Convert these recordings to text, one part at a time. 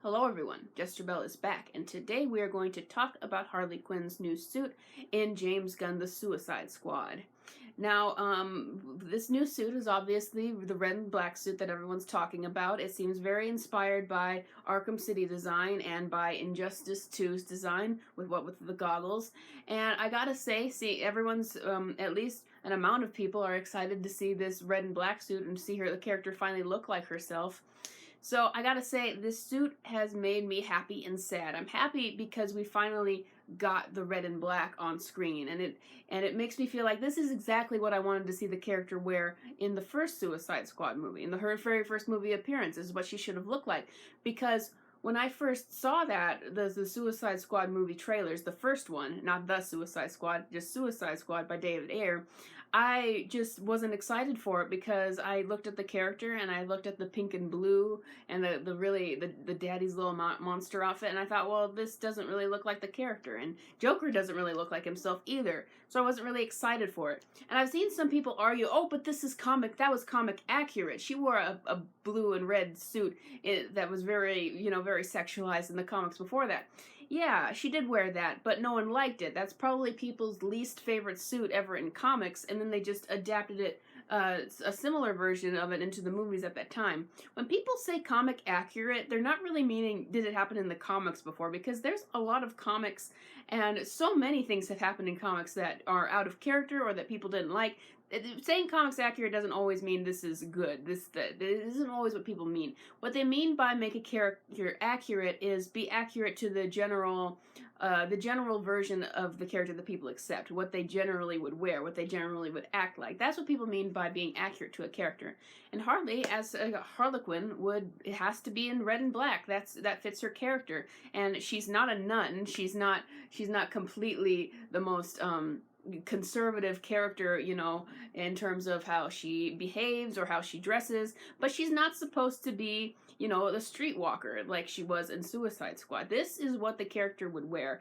Hello everyone, Jester Bell is back, and today we are going to talk about Harley Quinn's new suit in James Gunn The Suicide Squad. Now, this new suit is obviously the red and black suit that everyone's talking about. It seems very inspired by Arkham City design and by Injustice 2's design with the goggles. And I gotta say, everyone's, at least an amount of people are excited to see this red and black suit and see the character finally look like herself. So I gotta say, this suit has made me happy and sad. I'm happy because we finally got the red and black on screen, and it makes me feel like this is exactly what I wanted to see the character wear in the first Suicide Squad movie. In her very first movie appearance, is what she should have looked like. Because when I first saw that, the Suicide Squad movie trailers, the first one, not The Suicide Squad, just Suicide Squad by David Ayer, I just wasn't excited for it because I looked at the character and I looked at the pink and blue and the daddy's little monster outfit, and I thought, well, this doesn't really look like the character, and Joker doesn't really look like himself either, so I wasn't really excited for it. And I've seen some people argue, oh, but that was comic accurate. She wore a blue and red suit that was very, very sexualized in the comics before that. Yeah, she did wear that, but no one liked it. That's probably people's least favorite suit ever in comics, and then they just adapted it, a similar version of it into the movies at that time. When people say comic accurate, they're not really meaning did it happen in the comics before, because there's a lot of comics, and so many things have happened in comics that are out of character or that people didn't like. Saying comics accurate doesn't always mean this is good. This isn't always what people mean. What they mean by make a character accurate is be accurate to the general version of the character that people accept, what they generally would wear, what they generally would act like. That's what people mean by being accurate to a character. And Harley, as a Harlequin, it has to be in red and black. That fits her character. And she's not a nun. She's not completely the most conservative character, in terms of how she behaves or how she dresses, but she's not supposed to be, the streetwalker like she was in Suicide Squad. This is what the character would wear,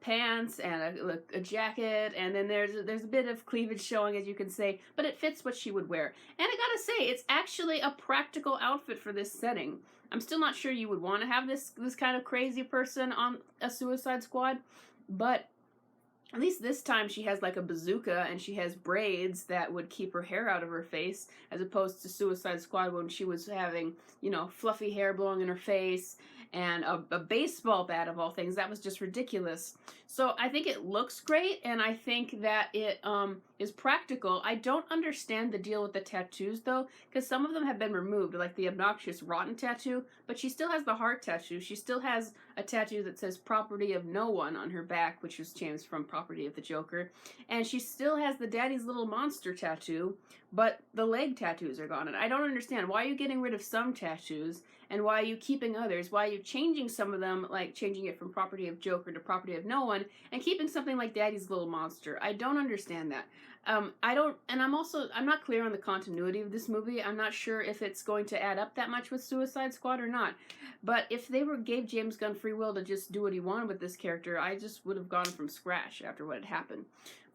pants and a jacket, and then there's a bit of cleavage showing, as you can say, but it fits what she would wear. And I gotta say, it's actually a practical outfit for this setting. I'm still not sure you would want to have this kind of crazy person on a Suicide Squad, but at least this time she has like a bazooka and she has braids that would keep her hair out of her face, as opposed to Suicide Squad when she was having, fluffy hair blowing in her face and a baseball bat of all things. That was just ridiculous. So I think it looks great, and I think that it is practical. I don't understand the deal with the tattoos though, because some of them have been removed, like the obnoxious rotten tattoo, but she still has the heart tattoo. She still has a tattoo that says property of no one on her back, which was changed from property of the Joker. And she still has the daddy's little monster tattoo, but the leg tattoos are gone. And I don't understand, why are you getting rid of some tattoos and why are you keeping others? Why are you changing some of them, like changing it from property of Joker to property of no one, and keeping something like daddy's little monster? I don't understand that. I'm not clear on the continuity of this movie. I'm not sure if it's going to add up that much with Suicide Squad or not. But if they gave James Gunn free will to just do what he wanted with this character, I just would have gone from scratch after what had happened.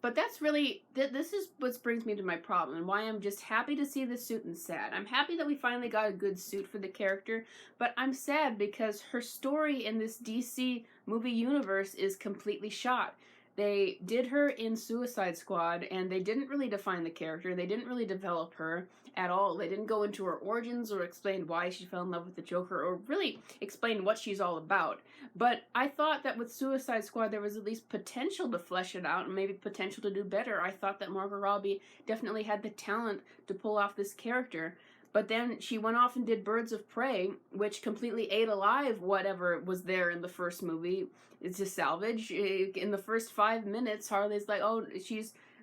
But that's really, this is what brings me to my problem, and why I'm just happy to see this suit and sad. I'm happy that we finally got a good suit for the character, but I'm sad because her story in this DC movie universe is completely shot. They did her in Suicide Squad, and they didn't really define the character. They didn't really develop her at all. They didn't go into her origins or explain why she fell in love with the Joker or really explain what she's all about. But I thought that with Suicide Squad there was at least potential to flesh it out and maybe potential to do better. I thought that Margot Robbie definitely had the talent to pull off this character. But then she went off and did Birds of Prey, which completely ate alive whatever was there in the first movie. It's a salvage. In the first 5 minutes, Harley's like, oh,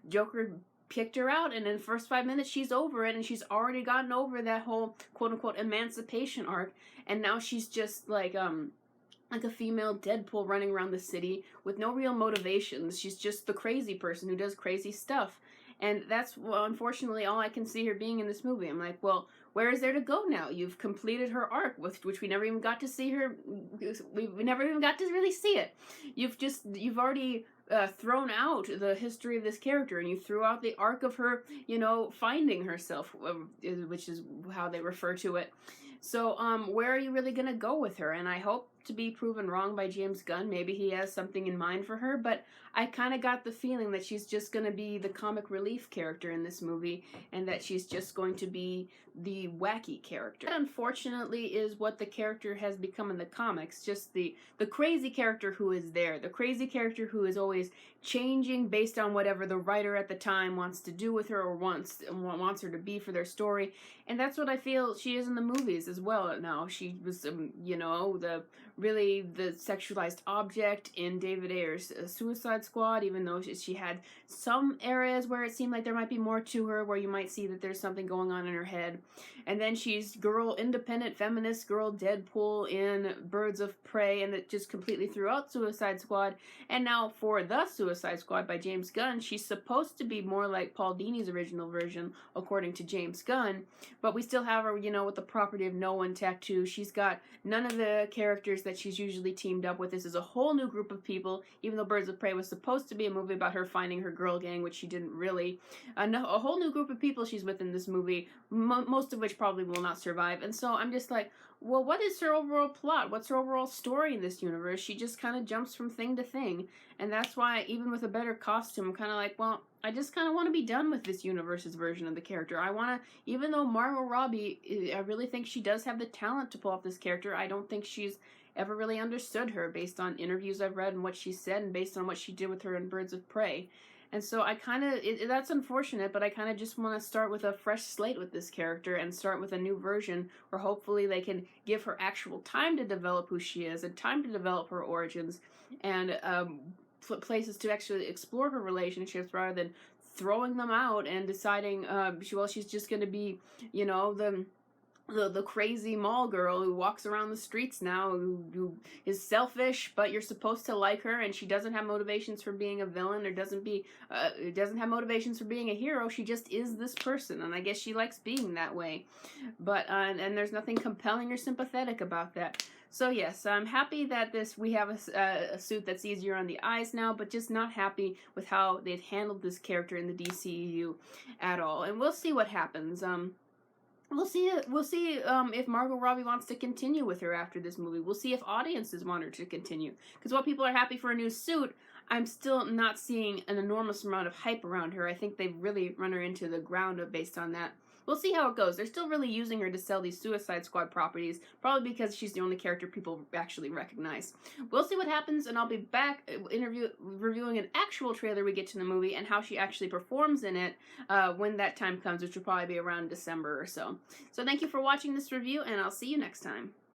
Joker kicked her out, and in the first 5 minutes she's over it, and she's already gotten over that whole quote-unquote emancipation arc, and now she's just like a female Deadpool running around the city with no real motivations. She's just the crazy person who does crazy stuff. And that's, well, unfortunately, all I can see her being in this movie. I'm like, well, where is there to go now? You've completed her arc, which we never even got to see her. We never even got to really see it. You've already thrown out the history of this character, and you threw out the arc of her, finding herself, which is how they refer to it. So, where are you really gonna go with her? And I hope to be proven wrong by James Gunn. Maybe he has something in mind for her, but I kind of got the feeling that she's just gonna be the comic relief character in this movie, and that she's just going to be the wacky character. That, unfortunately, is what the character has become in the comics. Just the crazy character who is there, the crazy character who is always changing based on whatever the writer at the time wants to do with her or wants her to be for their story. And that's what I feel she is in the movies as well now. She was, you know, the sexualized object in David Ayer's Suicide Squad, even though she had some areas where it seemed like there might be more to her, where you might see that there's something going on in her head. And then she's independent feminist girl Deadpool in Birds of Prey, and it just completely threw out Suicide Squad. And now for the Suicide Squad by James Gunn, she's supposed to be more like Paul Dini's original version, according to James Gunn, but we still have her, you know, with the Property of No One tattoo. She's got none of the characters that she's usually teamed up with. This is a whole new group of people, even though Birds of Prey was supposed to be a movie about her finding her girl gang, which she didn't really. A whole new group of people she's with in this movie, most of which probably will not survive. And so I'm just like, well, what is her overall plot? What's her overall story in this universe? She just kind of jumps from thing to thing. And that's why, even with a better costume, I'm kind of like, well, I just kind of want to be done with this universe's version of the character. I want to, even though Margot Robbie, I really think she does have the talent to pull off this character, I don't think she's ever really understood her based on interviews I've read and what she said and based on what she did with her in Birds of Prey. And so I kind of, that's unfortunate, but I kind of just want to start with a fresh slate with this character and start with a new version where hopefully they can give her actual time to develop who she is and time to develop her origins and places to actually explore her relationships rather than throwing them out and deciding, she's just going to be, you know, the crazy mall girl who walks around the streets now, who is selfish, but you're supposed to like her, and she doesn't have motivations for being a villain or doesn't have motivations for being a hero. She just is this person, and I guess she likes being that way. But and there's nothing compelling or sympathetic about that. So yes, I'm happy that we have a suit that's easier on the eyes now, but just not happy with how they've handled this character in the DCEU at all. And we'll see what happens. We'll see if Margot Robbie wants to continue with her after this movie. We'll see if audiences want her to continue. Because while people are happy for a new suit, I'm still not seeing an enormous amount of hype around her. I think they've really run her into the ground based on that. We'll see how it goes. They're still really using her to sell these Suicide Squad properties, probably because she's the only character people actually recognize. We'll see what happens, and I'll be back reviewing an actual trailer we get to the movie and how she actually performs in it when that time comes, which will probably be around December or so. So thank you for watching this review, and I'll see you next time.